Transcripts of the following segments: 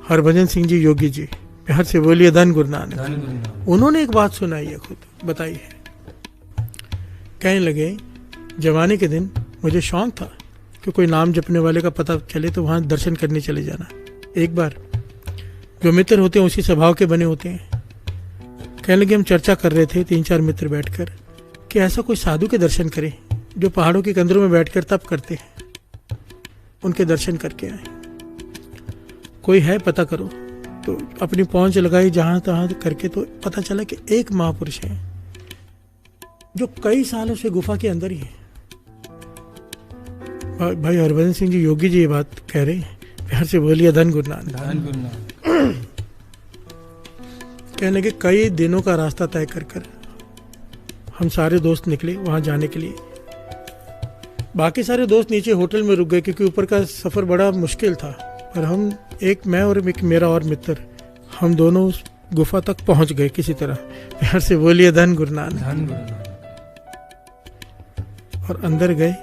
हरभजन सिंह जी योगी जी, प्यार से बोलिए धन गुरु नानक। उन्होंने एक बात सुनाई है, खुद बताई है। कहने लगे जवानी के दिन मुझे शौक था कि कोई नाम जपने वाले का पता चले तो वहाँ दर्शन करने चले जाना। एक बार जो मित्र होते हैं उसी स्वभाव के बने होते हैं। कहने लगे हम चर्चा कर रहे थे 3-4 मित्र बैठकर कि ऐसा कोई साधु के दर्शन करें जो पहाड़ों के कंदरों में बैठकर तप करते हैं, उनके दर्शन करके आए। कोई है पता करो। तो अपनी पहुंच लगाई जहां तहां करके, तो पता चला कि एक महापुरुष है जो कई सालों से गुफा के अंदर ही है। भाई हरभजन सिंह जी योगी जी ये बात कह रहे हैं, प्यार से बोलिए धन गुरु नानक। कहने लगे कई दिनों का रास्ता तय कर कर हम सारे दोस्त निकले वहां जाने के लिए। बाकी सारे दोस्त नीचे होटल में रुक गए क्योंकि ऊपर का सफर बड़ा मुश्किल था। और हम, एक मैं और एक मेरा और मित्र, हम दोनों उस गुफा तक पहुंच गए किसी तरह। प्यार से बोलिए धन गुरु नानक। और अंदर गए।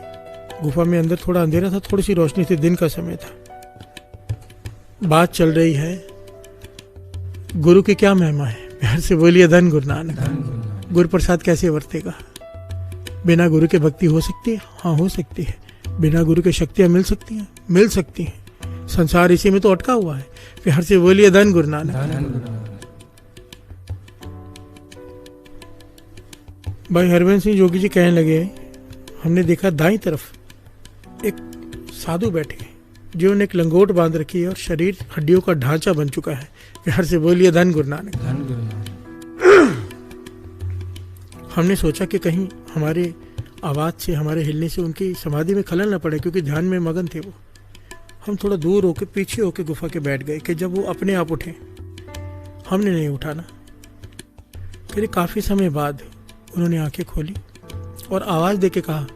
गुफा में अंदर थोड़ा अंधेरा था, थोड़ी सी रोशनी थी, दिन का समय था। बात चल रही है गुरु की क्या महिमा है। प्यार से बोलिए धन गुरु नानक। गुरु प्रसाद कैसे वर्तेगा। बिना गुरु के भक्ति हो सकती है? हाँ, हो सकती है। बिना गुरु के शक्तियां मिल सकती हैं? मिल सकती हैं। संसार इसी में तो अटका हुआ है। प्यार से बोलिए धन गुरु नानक। भाई हरभजन सिंह योगी जी कहने लगे हमने देखा दाईं तरफ एक साधु बैठे जिन्होंने एक लंगोट बांध रखी है और शरीर हड्डियों का ढांचा बन चुका है। प्यार से बोलिए धन गुरु नानक। हमने सोचा कि कहीं हमारे आवाज से, हमारे हिलने से उनकी समाधि में खलल न पड़े, क्योंकि ध्यान में मगन थे वो। हम थोड़ा दूर होके, पीछे होके गुफा के बैठ गए कि जब वो अपने आप उठे। हमने नहीं उठाना। फिर काफी समय बाद उन्होंने आंखें खोली और आवाज देके कहा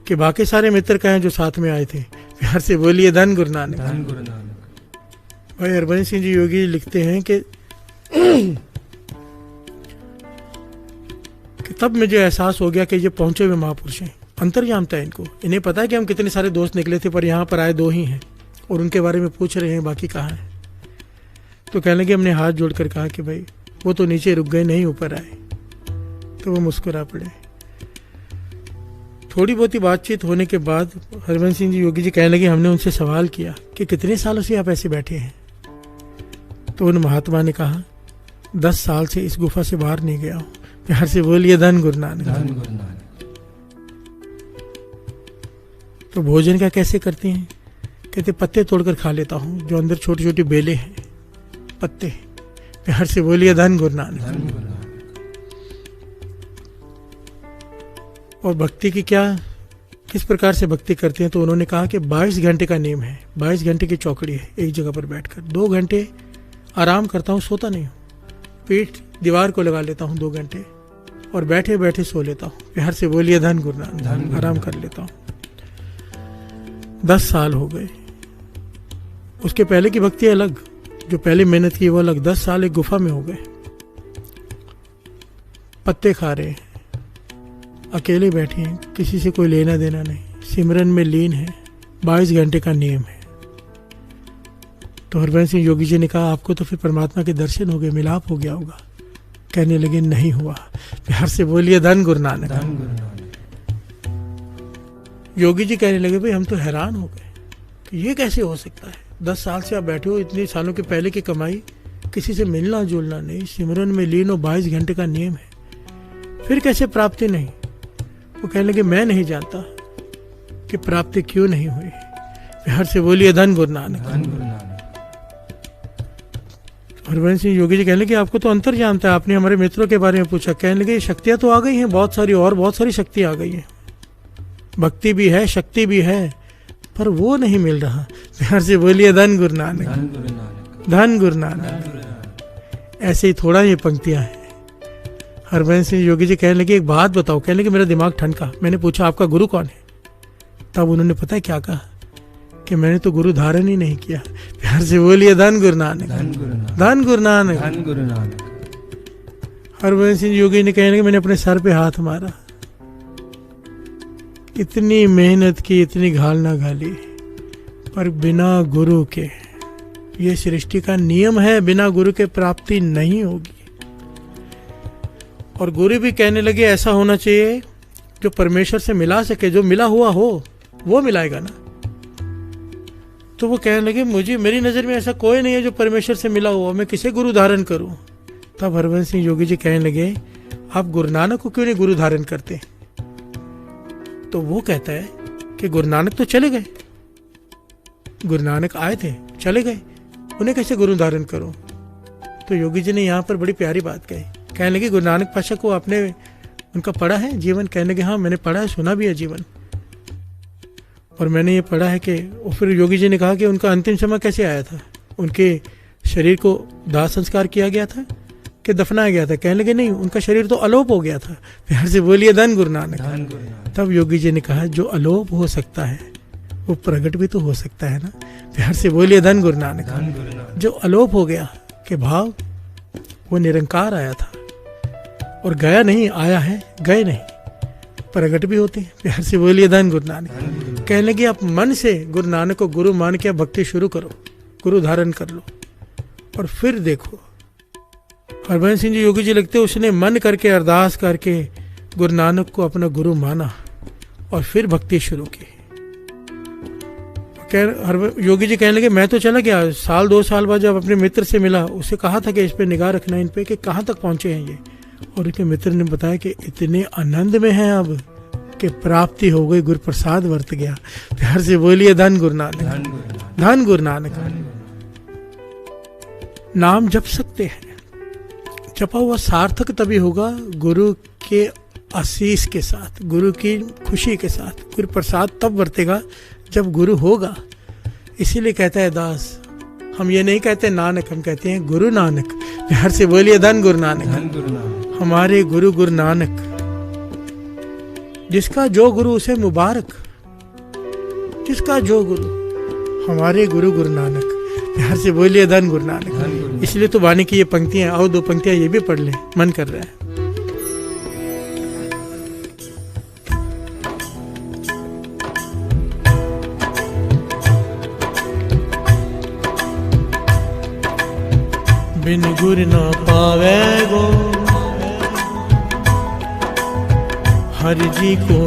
कि बाकी सारे मित्र कहें जो साथ में आए थे। प्यार से बोलिए धन गुरु नानक। भाई हरभजन सिंह जी योगी लिखते हैं कि तब मुझे एहसास हो गया कि ये पहुंचे हुए महापुरुष हैं। अंतर्यामी था इनको। इन्हें पता है कि हम कितने सारे दोस्त निकले थे, पर यहाँ पर आए 2 ही हैं और उनके बारे में पूछ रहे हैं, बाकी कहाँ हैं। तो कहने लगे, हमने हाथ जोड़कर कहा कि भाई वो तो नीचे रुक गए, नहीं ऊपर आए। तो वो मुस्कुरा पड़े। थोड़ी बहुत ही बातचीत होने के बाद हरभजन सिंह जी योगी जी कहने लगे, हमने उनसे सवाल किया कि कितने सालों से आप ऐसे बैठे हैं। तो उन महात्मा ने कहा 10 साल से इस गुफा से बाहर नहीं गया हूं। प्यार से बोलिए धन गुरु नानक। तो भोजन का कैसे करते हैं? कहते पत्ते तोड़कर खा लेता हूं, जो अंदर छोटी छोटी बेलें हैं, पत्ते। प्यार से बोलिए धन गुरु नानक। और भक्ति की क्या, किस प्रकार से भक्ति करते हैं? तो उन्होंने कहा कि 22 घंटे का नियम है। 22 घंटे की चौकड़ी है, एक जगह पर बैठकर 2 घंटे आराम करता हूँ, सोता नहीं हूँ। पीठ दीवार को लगा लेता हूँ 2 घंटे और बैठे बैठे सो लेता हूँ। प्यार से बोलिए धन गुरु नानक। आराम कर लेता हूँ। 10 साल हो गए। उसके पहले की भक्ति अलग, जो पहले मेहनत की वो अलग। 10 साल एक गुफा में हो गए, पत्ते खा रहे हैं, अकेले बैठे हैं, किसी से कोई लेना देना नहीं, सिमरन में लीन है। 22 घंटे का नियम है। तो हरभजन सिंह योगी जी ने कहा आपको तो फिर परमात्मा के दर्शन हो गए, मिलाप हो गया होगा। कहने लगे नहीं हुआ। प्यार से बोलिए धन गुरु नानक। योगी जी कहने लगे भाई हम तो हैरान हो गए कि ये कैसे हो सकता है। 10 साल से आप बैठे हो, इतने सालों के पहले की कमाई, किसी से मिलना जुलना नहीं, सिमरन में लीन हो, 22 घंटे का नियम है, फिर कैसे प्राप्ति नहीं? वो कहने लगे मैं नहीं जानता कि प्राप्ति क्यों नहीं हुई। प्यार से बोलिए धन गुरु नानक। हरभजन सिंह योगी जी कहने लगे आपको तो अंतर जानता है, आपने हमारे मित्रों के बारे में पूछा। कहने लगे शक्तियां तो आ गई हैं बहुत सारी, और बहुत सारी शक्तियां आ गई हैं, भक्ति भी है, शक्ति भी है, पर वो नहीं मिल रहा। प्यार से बोलिए धन गुरु नानक। धन गुरु नानक। ऐसे ही थोड़ा ये पंक्तियां हैं। हरभजन सिंह योगी जी कहने लगे एक बात बताओ। कहने लगे मेरा दिमाग ठनका। मैंने पूछा आपका गुरु कौन है? तब उन्होंने पता है क्या कहा कि मैंने तो गुरु धारण ही नहीं किया। प्यार से बोलिए धन गुरु नानक। धन गुरु नानक। हरभजन सिंह योगी ने कहने लगे मैंने अपने सर पे हाथ मारा, इतनी मेहनत की, इतनी घालना घाली, पर बिना गुरु के ये सृष्टि का नियम है, बिना गुरु के प्राप्ति नहीं होगी। और गुरु भी कहने लगे ऐसा होना चाहिए जो परमेश्वर से मिला सके, जो मिला हुआ हो वो मिलाएगा ना। तो वो कहने लगे मुझे, मेरी नज़र में ऐसा कोई नहीं है जो परमेश्वर से मिला हुआ, मैं किसे गुरु धारण करूं। तब हरबंस सिंह योगी जी कहने लगे आप गुरु नानक को क्यों नहीं गुरु धारण करते। तो वो कहता है कि गुरु नानक तो चले गए, गुरु नानक आए थे चले गए, उन्हें कैसे गुरु धारण करो। तो योगी जी ने यहाँ पर बड़ी प्यारी बात कही। कहने लगे गुरु नानक पातशाह को आपने उनका पढ़ा है जीवन। कहने लगे हाँ मैंने पढ़ा है, सुना भी है जीवन, और मैंने ये पढ़ा है कि। और फिर योगी जी ने कहा कि उनका अंतिम समय कैसे आया था, उनके शरीर को दाह संस्कार किया गया था कि दफनाया गया था। कहने लगे नहीं, उनका शरीर तो अलोप हो गया था। प्यार से बोलिए धन गुरु नानक। तब योगी जी ने कहा जो अलोप हो सकता है वो प्रकट भी तो हो सकता है ना। प्यार से बोलिए धन गुरु नानक। जो अलोप हो गया के भाव, वो निरंकार आया था और गया नहीं, आया है गए नहीं, प्रकट भी होते हैं। प्यार से बोलिए धन गुरु नानक। कहने लगे आप मन से गुरु नानक को गुरु मान के भक्ति शुरू करो, गुरु धारण कर लो, और फिर देखो। हरबंस सिंह जी योगी जी लगते उसने मन करके अरदास करके गुरु नानक को अपना गुरु माना और फिर भक्ति शुरू की। योगी जी कहने लगे मैं तो चला गया, साल 2 साल बाद जब अपने मित्र से मिला, उसे कहा था कि इस पे निगाह रखना, इन पे कि कहाँ तक पहुंचे हैं ये। और उनके मित्र ने बताया कि इतने आनंद में हैं अब कि प्राप्ति हो गई, गुरु प्रसाद वर्त गया। प्यार से बोलिए धन गुरु नानक। धन गुरु नानक। नाम जप सकते हैं, जपा हुआ सार्थक तभी होगा गुरु के आशीष के साथ, गुरु की खुशी के साथ। गुरु प्रसाद तब वर्तेगा जब गुरु होगा। इसीलिए कहता है दास, हम ये नहीं कहते नानक, हम कहते हैं गुरु नानक। प्यार से बोलिए धन गुरु नानक। हमारे गुरु गुरु नानक, जिसका जो गुरु उसे मुबारक, जिसका जो गुरु, हमारे गुरु गुरु नानक। प्यार से बोलिए धन गुरु नानक। इसलिए तो वाणी की ये पंक्तियां, आओ 2 पंक्तियां ये भी पढ़ ले, मन कर रहा है। बिन गुर ना पावे गो हर जी को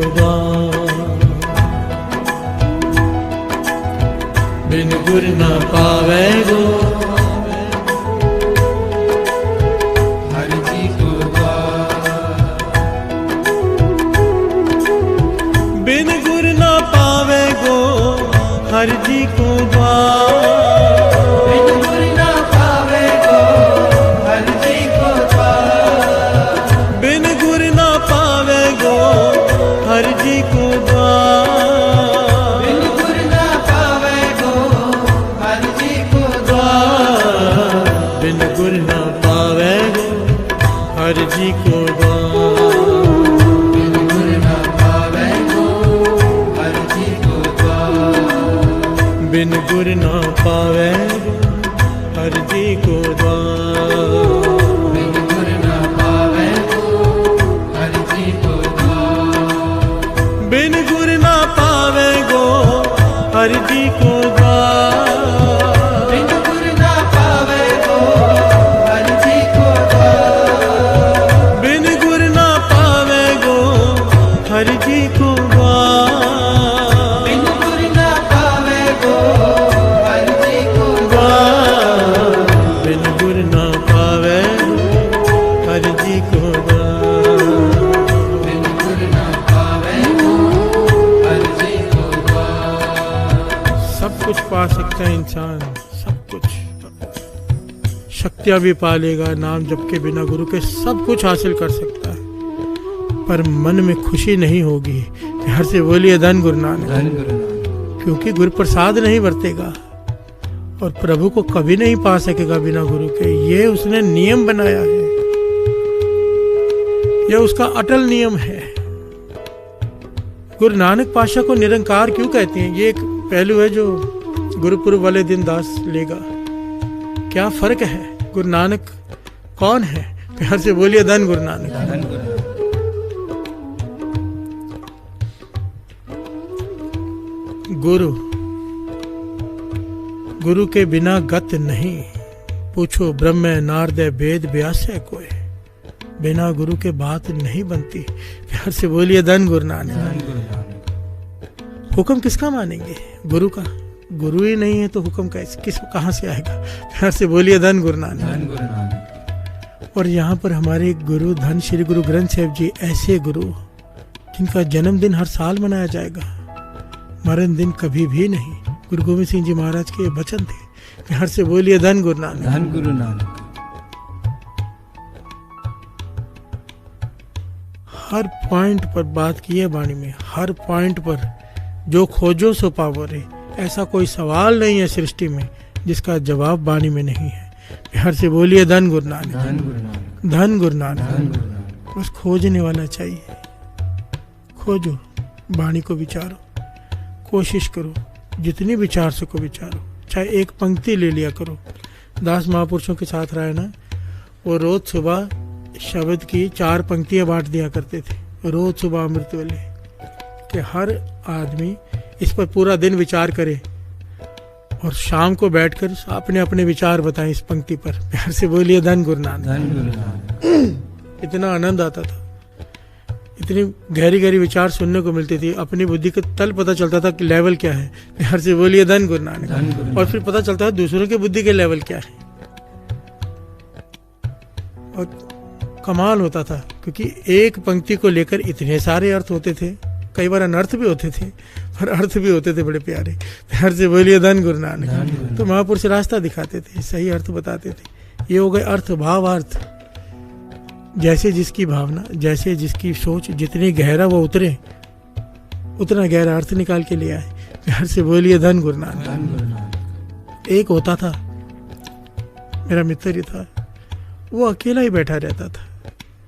बिन गुर ना पावे गो हर जी को बिन गुर ना पावे गो हर जी को बिन गुर ना पावे हर जी को द्वार। बिन गुर ना पावे हर जी को द्वार। बिन गुर ना पावे गो हर जी को द्वार। बिन गुर ना पावे गो हर जी को द्वार। बिन गुर ना पावे गो हर जी को द्वार। कुछ पा सकता है इंसान, सब कुछ, शक्तियां भी पा लेगा, नाम जप के बिना गुरु के सब कुछ हासिल कर सकता है, पर मन में खुशी नहीं होगी। हर से बोलिए धन गुरु नानक। क्योंकि गुरु प्रसाद नहीं बरतेगा और प्रभु को कभी नहीं पा सकेगा बिना गुरु के। ये उसने नियम बनाया है, यह उसका अटल नियम है। गुरु नानक पातशाह को निरंकार क्यों कहते हैं, ये एक पहलू है जो गुरुपुरब वाले दिन दास लेगा। क्या फर्क है, गुरु नानक कौन है? प्यार से बोलिए धन गुरु नानक। गुरु गुरु के बिना गत नहीं, पूछो ब्रह्म नारद वेद व्यास है कोई, बिना गुरु के बात नहीं बनती। प्यार से बोलिए धन गुरु नानक। हुक्म किसका मानेंगे? गुरु का। गुरु ही नहीं है तो हुक्म का किस कहाँ से आएगा? प्यार से बोलिए धन गुरु नानक। और यहाँ पर हमारे गुरु धन श्री गुरु ग्रंथ साहिब जी ऐसे गुरु जिनका जन्मदिन हर साल मनाया जाएगा, मरण दिन कभी भी नहीं। गुरु गोविंद सिंह जी महाराज के वचन थे। प्यार से बोलिए धन गुरु नानक। धन गुरु नानक। हर पॉइंट पर बात की है वाणी में, हर पॉइंट पर जो खोजो सो पावो रे। ऐसा कोई सवाल नहीं है सृष्टि में जिसका जवाब वाणी में नहीं है। प्यार से बोलिए धन गुरु नानक। धन गुरु नानक। धन गुरु नानक। बस खोजने वाला चाहिए। खोजो, वाणी को विचारो, कोशिश करो, जितनी विचार सको विचारो। चाहे एक पंक्ति ले लिया करो। दास महापुरुषों के साथ रहा है ना, वो रोज सुबह शब्द की 4 पंक्तियां बांट दिया करते थे। रोज सुबह अमृत वेले कि हर आदमी इस पर पूरा दिन विचार करे और शाम को बैठकर अपने अपने विचार बताएं इस पंक्ति पर। प्यार से बोलिए धन गुरु नानक। धन गुरु नानक। इतना आनंद आता था, इतनी गहरी गहरी विचार सुनने को मिलती थी। अपनी बुद्धि का तल पता चलता था कि लेवल क्या है। प्यार से बोलिए धन गुरु नानक। और फिर पता चलता है दूसरों के बुद्धि के लेवल क्या है। और कमाल होता था क्योंकि एक पंक्ति को लेकर इतने सारे अर्थ होते थे। कई बार अनर्थ भी होते थे पर अर्थ भी होते थे बड़े प्यारे। प्यार से बोलिए धन गुरु नानक। तो महापुरुष रास्ता दिखाते थे, सही अर्थ बताते थे। ये हो गए अर्थ, भावार्थ। जैसे जिसकी भावना, जैसे जिसकी सोच, जितनी गहरा वो उतरे उतना गहरा अर्थ निकाल के ले आए। प्यार से बोलिए धन गुरु नानक। एक होता था, मेरा मित्र ही था, वो अकेला ही बैठा रहता था।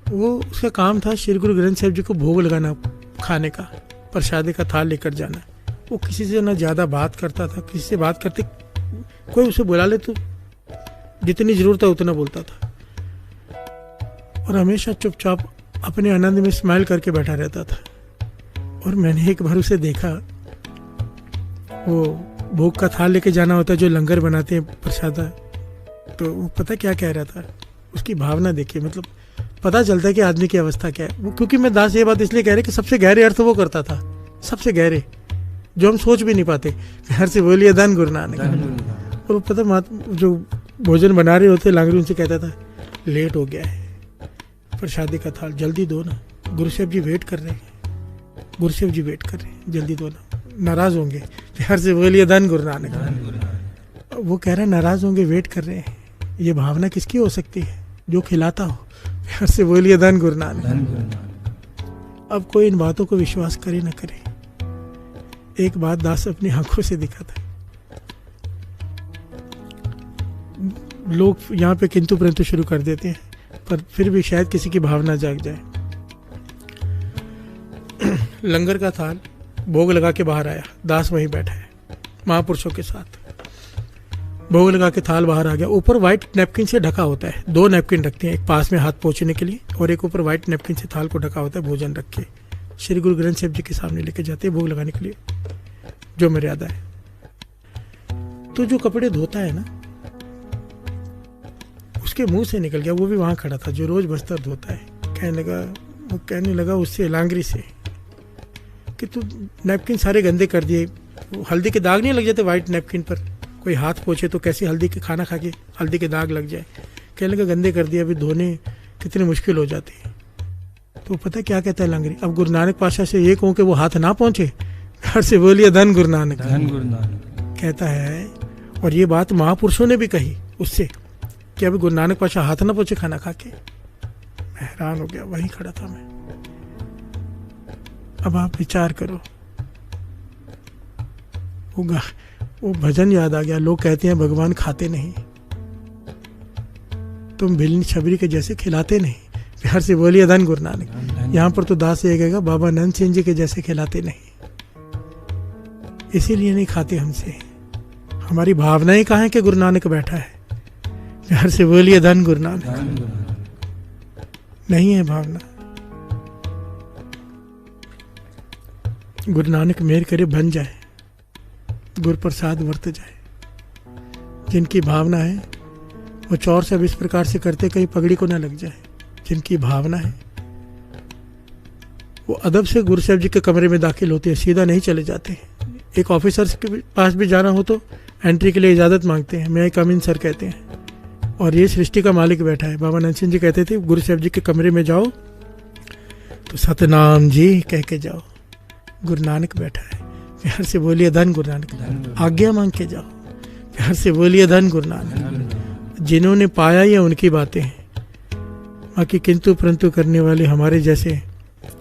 वो उसका काम था श्री गुरु ग्रंथ साहिब जी को भोग लगाना, खाने का, प्रसादी का थाल लेकर जाना। वो किसी से ना ज्यादा बात करता था, किसी से बात करते कोई उसे बुला ले तो जितनी जरूरत है उतना बोलता था। और हमेशा चुपचाप अपने आनंद में स्माइल करके बैठा रहता था। और मैंने एक बार उसे देखा, वो भोग का थाल लेके जाना होता है जो लंगर बनाते हैं प्रसादा, तो वो पता क्या कह रहा था, उसकी भावना देखिए, मतलब पता चलता है कि आदमी की अवस्था क्या है। वो क्योंकि मैं दास ये बात इसलिए कह रहे कि सबसे गहरे अर्थ वो करता था, सबसे गहरे जो हम सोच भी नहीं पाते। घर से बोलिए धन गुरु नानक। और वो पता जो भोजन बना रहे होते लांगरी, उनसे कहता था लेट हो गया है, प्रसादी का थाल जल्दी दो ना, गुरु साहब जी वेट कर रहे हैं, गुरु साहब जी वेट कर रहे हैं, जल्दी दो ना, नाराज होंगे। प्यार से बोलिए धन गुरु नानक। वो कह रहा है नाराज होंगे, वेट कर रहे हैं। ये भावना किसकी हो सकती है? जो खिलाता हो। प्यार से बोलिए धन गुरु नानक। अब कोई इन बातों को विश्वास करे ना करे, एक बात दास अपनी आंखों से दिखा था। लोग यहाँ पे किंतु परंतु शुरू कर देते हैं, पर फिर भी शायद किसी की भावना जाग जाए। लंगर का थाल भोग लगा के बाहर आया, दास वहीं बैठा है महापुरुषों के साथ। भोग लगा के थाल बाहर आ गया। ऊपर व्हाइट नैपकिन से ढका होता है, 2 नैपकिन रखते हैं, एक पास में हाथ पोंछने के लिए और एक ऊपर व्हाइट नैपकिन से थाल को ढका होता है। भोजन रख के श्री गुरु ग्रंथ साहिब जी के सामने लेके जाते हैं भोग लगाने के लिए, जो मर्यादा है। तो जो कपड़े धोता है ना, उसके मुंह से निकल गया, वो भी वहां खड़ा था जो रोज बस्तर धोता है। कहने लगा उससे, लांगरी से, कि तू नैपकिन सारे गंदे कर दिए। हल्दी के दाग नहीं लग जाते व्हाइट नैपकिन पर? कोई हाथ पोछे तो कैसे हल्दी के खाना खा के हल्दी के दाग लग जाए। कहने लगा गंदे कर दिया, अभी धोने कितनी मुश्किल हो जाती है। तो पता क्या कहता है लांगरी, अब गुरु नानक पातशाह से ये कहूं कि वो हाथ ना पहुंचे। घर से बोलिए धन गुरु नानक। धन गुरु नानक कहता है। और ये बात महापुरुषों ने भी कही उससे कि अभी गुरु नानक पातशाह हाथ ना पहुंचे खाना खा के। मैं हैरान हो गया, वहीं खड़ा था मैं। अब आप विचार करो, वो भजन याद आ गया। लोग कहते हैं भगवान खाते नहीं, तुम भिलनी छबरी के जैसे खिलाते नहीं। प्यार से बोलिए धन गुरु नानक। यहाँ पर तो दास ये कहेगा बाबा नंद सिंह जी के जैसे खिलाते नहीं, इसीलिए नहीं खाते हमसे। हमारी भावनाएं कहाँ है कि गुरु नानक बैठा है। प्यार से बोलिए धन गुरु नानक। नहीं है भावना। गुरु नानक मेहर करे बन जाए, गुरु प्रसाद वर्त जाए। जिनकी भावना है वो चौर सब इस प्रकार से करते कहीं पगड़ी को ना लग जाए। जिनकी भावना है वो अदब से गुरु साहब जी के कमरे में दाखिल होते हैं, सीधा नहीं चले जाते। एक ऑफिसर के पास भी जाना हो तो एंट्री के लिए इजाज़त मांगते हैं, मैं कम इन सर कहते हैं। और ये सृष्टि का मालिक बैठा है। बाबा नंद सिंह जी कहते थे गुरु साहब जी के कमरे में जाओ तो सतनाम जी कह के जाओ, गुरु नानक बैठा है। प्यार से बोलिए धन गुरु नानक। आज्ञा मांग के जाओ, प्यार से बोलिए धन गुरु नानक। जिन्होंने पाया ये उनकी बातें हैं। बाकी किंतु परंतु करने वाले हमारे जैसे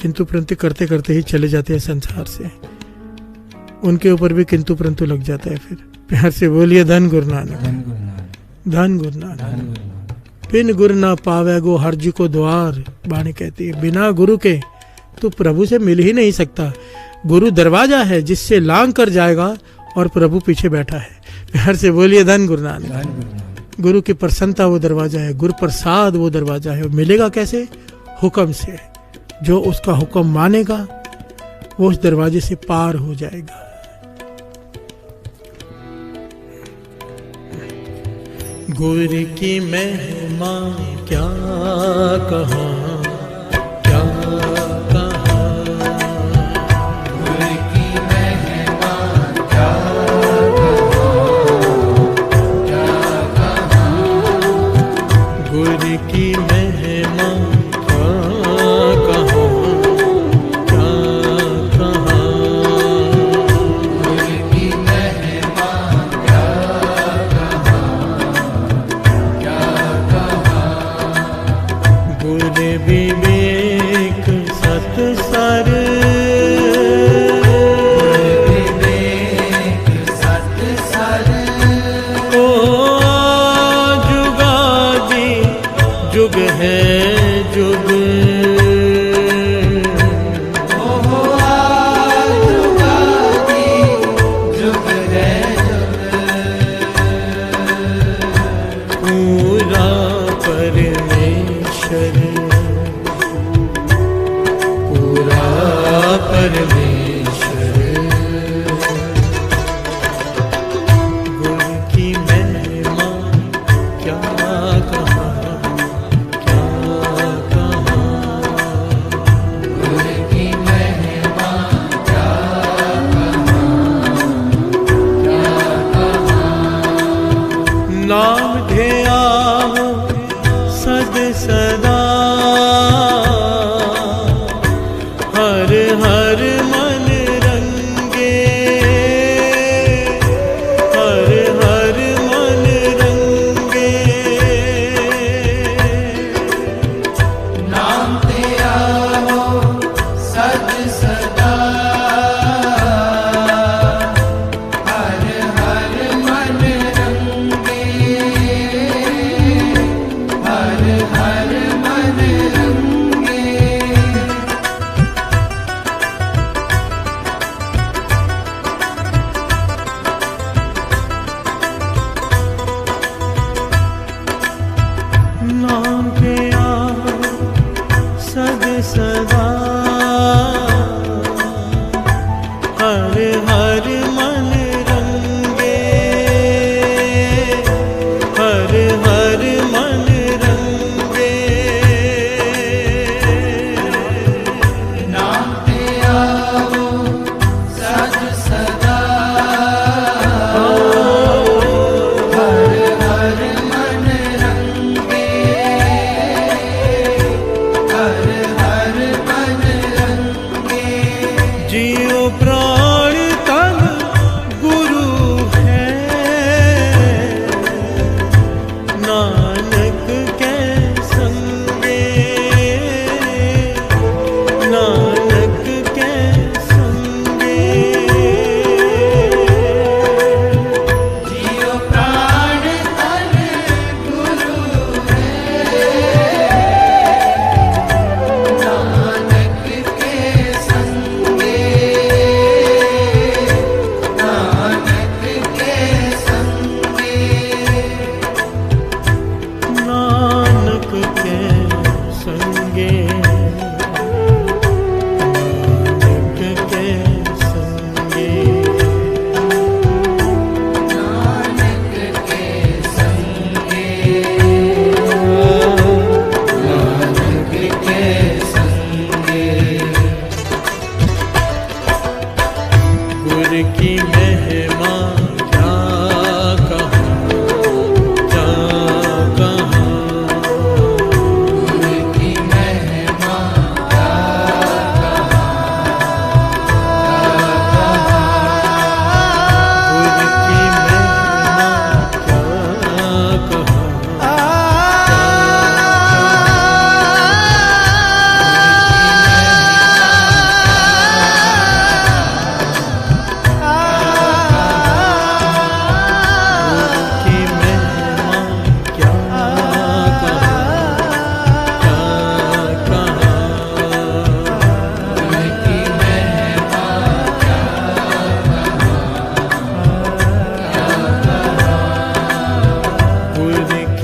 किंतु परंतु करते करते ही चले जाते हैं संसार से, उनके ऊपर भी किंतु परंतु लग जाता है। फिर प्यार से बोलिए धन गुरु नानक, धन गुरु नानक। बिन गुरु ना पावे गो हर जी को द्वार। बाणी कहती है बिना गुरु के तो प्रभु से मिल ही नहीं सकता। गुरु दरवाजा है जिससे लांग कर जाएगा और प्रभु पीछे बैठा है। प्यार से बोलिए धन गुरु नानक। गुरु की प्रसन्नता वो दरवाजा है, गुरु प्रसाद वो दरवाजा है। मिलेगा कैसे? हुक्म से। जो उसका हुक्म मानेगा वो उस दरवाजे से पार हो जाएगा। गुरु की महिमा क्या कहाँ, क्या कहाँ। गुरु की महिमा क्या कहाँ, गुरु की महिमा विवेक सत्सर, विवेक सत्सर। ओ जुगादि जुग है जुग, जुगादि जुग है जुग। पूरा परमेश्वर, परमेश्वर। गुरु की महिमा क्या कहाँ, क्या कहाँ। गुरु की महिमा क्या कहाँ, क्या कहाँ। नाम ध्येया हो सद सदा, हर हर मन रंगे, हर हर मन रंगे। नाम तेरा हो सद सदा, हर हर मन रंगे, हर हर मन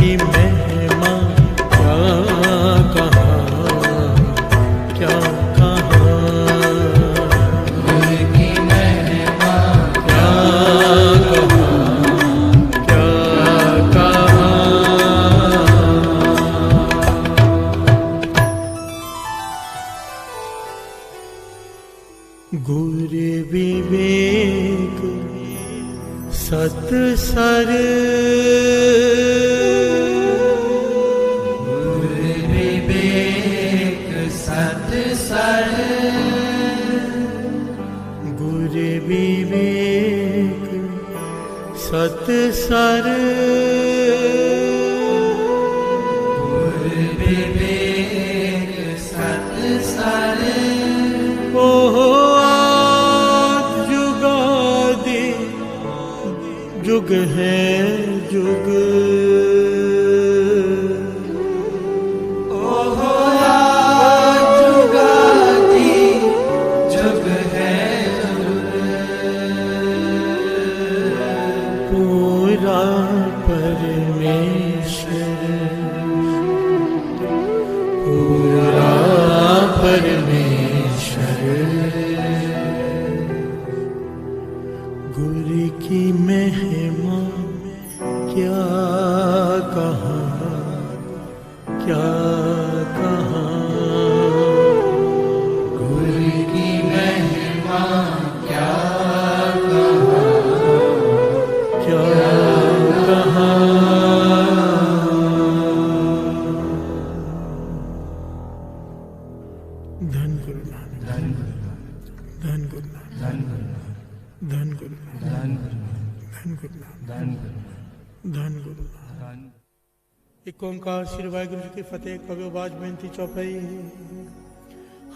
की महिमा क्या कहाँ, क्या कहाँ, गुरु की महिमा क्या कहाँ, क्या कहाँ। गुरु विवेक सत सर, गुरु विवेक सत सर, गुरु विवेक सत सर, गुरु विवेक सत सर, ओहो आद जुगादि जुग है जुग, ओहो जुगादि जुग है पूरा परमेश्वर, पूरा परमेश्वर, गुरु की महिमा क्या कहाँ, क्या कहाँ, गुरु की महिमा क्या कहाँ, क्या कहाँ। धन गुरु नानक, धन गुरु धन गुरु नानक, धन गुरु धन गुरु नानक, धन गुरु धन गुरु नानक, धन गुरु धन गुरु नानक। एक ओंकार श्री वाहिगुरु जी की फतेह। कवि बाज बेनती चौपाई।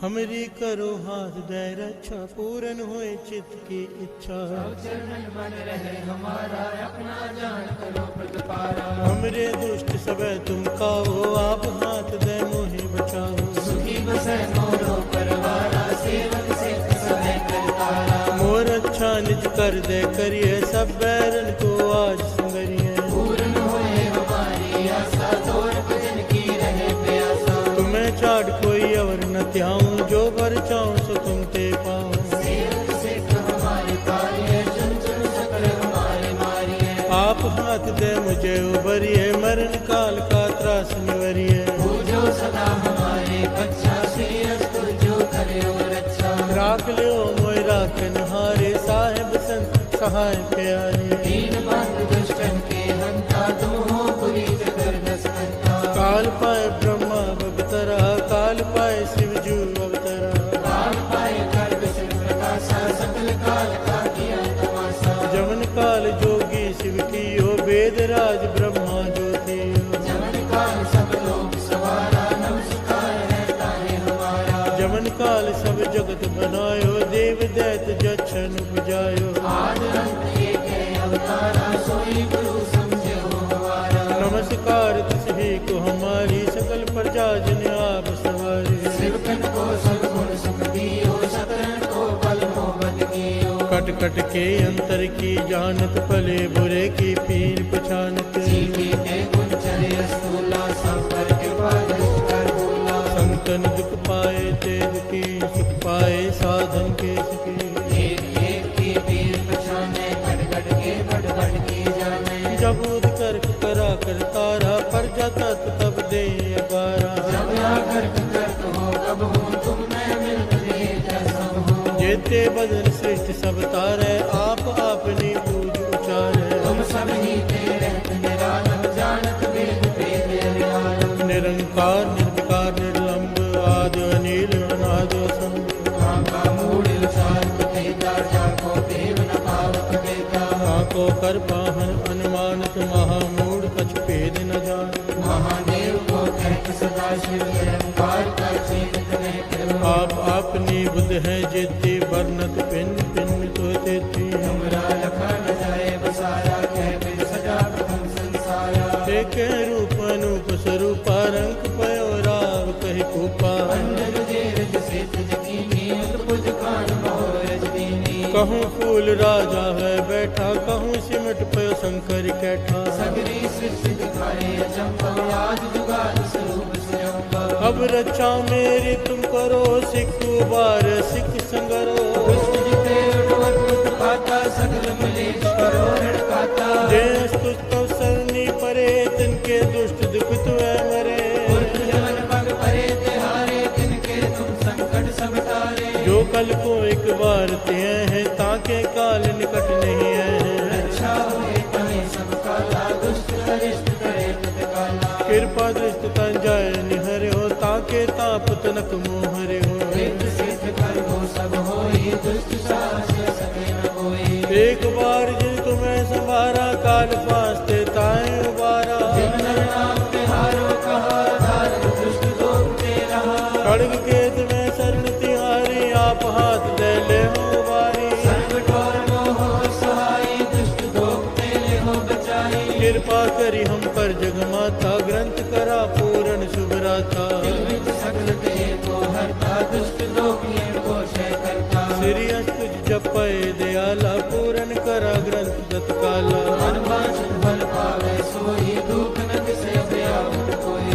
हमरी करो हाथ दे रक्षा, पूरन होए चित्त की इच्छा। चरण मन रहे हमारा, अपना जान करो प्रतिपारा। हमरे दुष्ट सबे तुम काओ, आप हाथ दे मोहि बचाओ। सुखी बसे मोरो परवारा, सेवक से सबे करतारा। मोर अच्छा निज कर दे करिए, सब बैरन को आज संगरिए। पूर्ण होए हमारी आशा, तोर भजन की रहे प्यासा। तुम्हें चाट कोई अवर न त्याऊं, जो वर चाऊं सो तुम ते पाऊं। सेवक से हमारे पारिए, चुन चुन सकल हमारे मारिए। आप हाथ दे मुझे उबरिए, मरण काल का त्रास निवरिए। पूजो सदा हमारे बच्चा, श्री अस्तु जो करे और अच्छा। राख लो मोय राखन हारे, साहेब संत सहाय प्यारे। दीन बंधु दुष्टन के हंता, तुम हो बुरी जबरदस्त हंता। काल पाए ब्रह्मा अवतरा, काल पाए शिव जू अवतरा। काल पाए कर विष्णु प्रकाशा, सकल काल का किया तमाशा। जमन काल जोगी शिव कियो, वेद राज ब्रह्मा ज्योतियो। जमन काल सब लोग सवारा, नमस्कार है तारे हमारा। जमन काल सब जगत बनायो, देव दैत जच्छन उपजायो। आद अंत एक है अवतारा, सोई गुरु समझो हमारा। नमस्कार तिसही को हमारी, सकल प्रजा जन आप सवारी। सिरकन को सब गुण सुख दियो, शतरन को बल मोहब्बत दियो। कट कट के अंतर की जानत, भले बुरे की पीर पछानत। जीवी के गुण चले स्थूला, सब पर कृपा दृष्ट कर बोला। संतन दुख पाए ते दुखी, सुख पाए साधन के सुखी। एक एक की पीर पछाने, कट कट के बट बट की जाने। जब उद कर्क करा कर तारा, पर जाता तब दे अगारा। जब आकर करत हो कब हो, तुम मैं मिल रहे सब हो। जेते बदन श्रेष्ठ सब तारे, आप आपनी पूज उचारे। तुम सब ही तेरे निरालम, जानत वेद वेद निरालम। निरंकार निर्विकार निर्लंब, आदि अनिल अनाद असंग। काका मूल उचार तेजा, जाको देव न पावक बेटा। आको कर पाहन अनुमानत, महामूढ़ कछ भेद न जान। महादेव को कहत सदा शिव, निरंकार का चेत नहीं फिर। आप आपनी बुद्ध है जेती, वर्णत पिन पिन तो तेती। तुमरा लखा न जाए बसाया, कह बिन सजा प्रथम संसारा। एक रूप अनूप स्वरूपा, रंग पयो राव कहि कूपा। अंजन जेर जिसे तुझ कीनी, उत्पुज कान मोर रजदीनी। कहूँ फूल राजा है बैठा, कहूँ सिमट पे शंकर कैठा। सगरी सृष्टि दिखाए अचंभा, आज जुगाद स्वरूप स्वयंभा। अब रक्षा मेरी तुम करो, सिख उबार सिख संगरो। दुष्ट जिते उठवत उत्पाता, सकल मलेच्छ करो हड़काता। देश तुस्तव सरनी परे, तिनके दुष्ट दुखित वे मरे। पुरख जवन पग परे तिहारे, तिनके तुम संकट सब तारे। जो कल को एक बार ते हैं, ताके काल निकट नहीं है। रक्षा हुए तहे सब काला, दुष्ट अरिष्ट करे तत्काला। कृपा दृष्ट तन जाय निहरे हो, ताके ताप तनक मोहरे हो। एक सिद्ध कर हो सब होई, दुष्ट साहस सके न कोई। एक बार जिन तुम्हें संभारा, काल फास्ते ताए उबारा। जिन नर नाम तिहारो कहा, धारक दुष्ट लोक ते रहा। खड्ग केत में शरण तिहारी, आप हाथ दे ले हो बारी। संकट और मोह सहाई, दुष्ट लोक ते ले हो बचाई। कृपा करी हम पर जगमाता, ग्रंथ करा पूर्ण शुभराता। दिलविद सकल ते को हरता, दुष्ट लोक ये को क्षय करता। श्री अस्तुज जपय दयाला, पूर्ण करा ग्रंथ तत्काला। मन वांछित फल पावे सोई, दुख न तिसे व्याकुल कोई।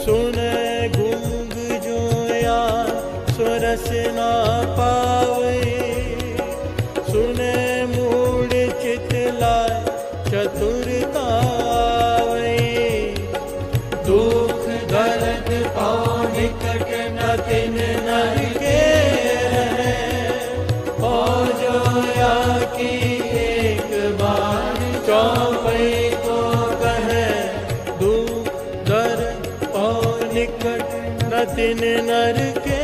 सुने गुंग जो या स्वरस ना पावे, सुने मूड चित लाय चतुरता आवे। दुख दर्द पाओ निकट न तिन नर के रहे, और जो या की एक बार चौपई को कहे। दुख दर्द पाओ निकट न तिन नर के